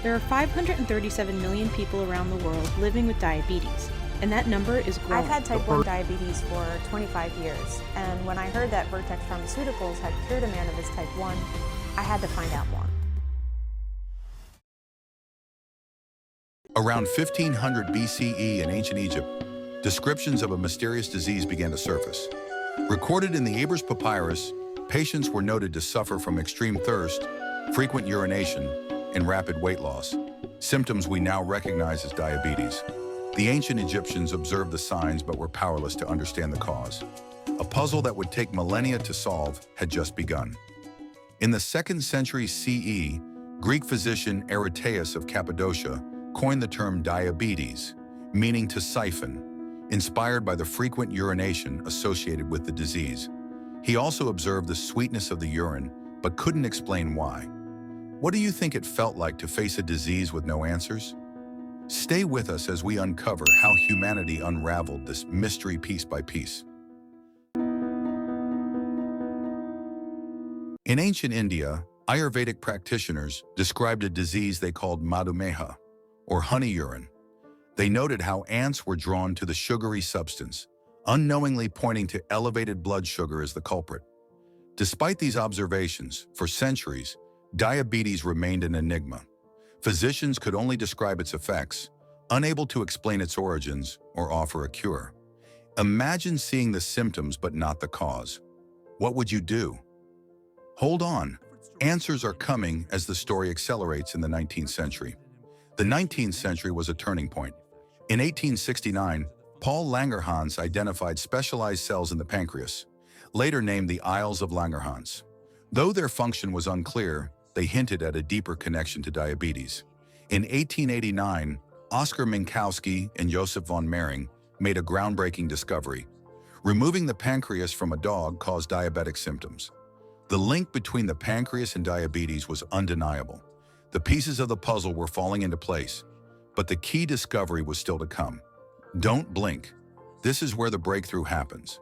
There are 537 million people around the world living with diabetes, and that number is growing. I've had type 1 diabetes for 25 years, and when I heard that Vertex Pharmaceuticals had cured a man of his type 1, I had to find out more. Around 1500 BCE in ancient Egypt, descriptions of a mysterious disease began to surface. Recorded in the Ebers Papyrus, patients were noted to suffer from extreme thirst, frequent urination, and rapid weight loss, symptoms we now recognize as diabetes. The ancient Egyptians observed the signs but were powerless to understand the cause. A puzzle that would take millennia to solve had just begun. In the 2nd century CE, Greek physician Eratosthenes of Cappadocia coined the term diabetes, meaning to siphon, inspired by the frequent urination associated with the disease. He also observed the sweetness of the urine, but couldn't explain why. What do you think it felt like to face a disease with no answers? Stay with us as we uncover how humanity unraveled this mystery piece by piece. In ancient India, Ayurvedic practitioners described a disease they called madhumeha, or honey urine. They noted how ants were drawn to the sugary substance, unknowingly pointing to elevated blood sugar as the culprit. Despite these observations, for centuries, diabetes remained an enigma. Physicians could only describe its effects, unable to explain its origins or offer a cure. Imagine seeing the symptoms but not the cause. What would you do? Hold on. Answers are coming as the story accelerates in the 19th century. The 19th century was a turning point. In 1869, Paul Langerhans identified specialized cells in the pancreas, later named the Isles of Langerhans. Though their function was unclear, they hinted at a deeper connection to diabetes. In 1889, Oskar Minkowski and Joseph von Mering made a groundbreaking discovery. Removing the pancreas from a dog caused diabetic symptoms. The link between the pancreas and diabetes was undeniable. The pieces of the puzzle were falling into place, but the key discovery was still to come. Don't blink. This is where the breakthrough happens.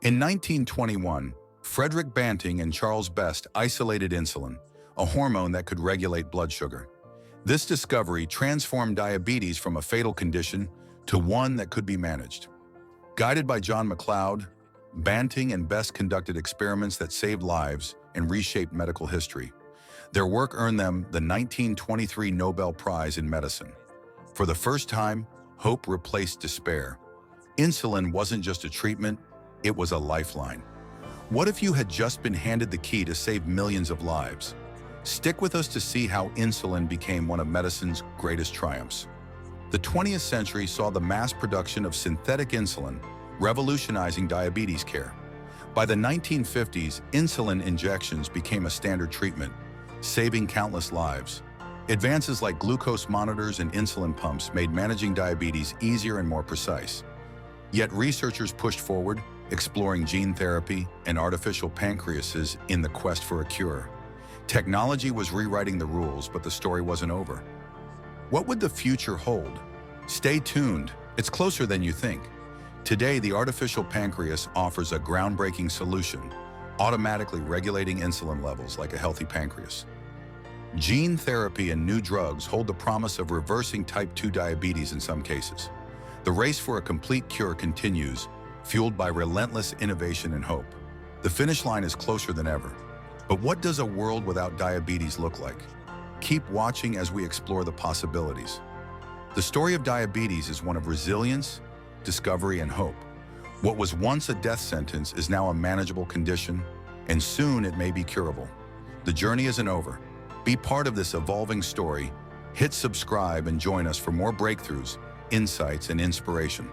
In 1921, Frederick Banting and Charles Best isolated insulin, a hormone that could regulate blood sugar. This discovery transformed diabetes from a fatal condition to one that could be managed. Guided by John MacLeod, Banting and Best conducted experiments that saved lives and reshaped medical history. Their work earned them the 1923 Nobel Prize in Medicine. For the first time, hope replaced despair. Insulin wasn't just a treatment, it was a lifeline. What if you had just been handed the key to save millions of lives? Stick with us to see how insulin became one of medicine's greatest triumphs. The 20th century saw the mass production of synthetic insulin, revolutionizing diabetes care. By the 1950s, insulin injections became a standard treatment, saving countless lives. Advances like glucose monitors and insulin pumps made managing diabetes easier and more precise. Yet researchers pushed forward, exploring gene therapy and artificial pancreases in the quest for a cure. Technology was rewriting the rules, but the story wasn't over. What would the future hold? Stay tuned, it's closer than you think. Today, the artificial pancreas offers a groundbreaking solution, automatically regulating insulin levels like a healthy pancreas. Gene therapy and new drugs hold the promise of reversing type 2 diabetes in some cases. The race for a complete cure continues, fueled by relentless innovation and hope. The finish line is closer than ever. But what does a world without diabetes look like? Keep watching as we explore the possibilities. The story of diabetes is one of resilience, discovery, and hope. What was once a death sentence is now a manageable condition, and soon it may be curable. The journey isn't over. Be part of this evolving story. Hit subscribe and join us for more breakthroughs, insights, and inspiration.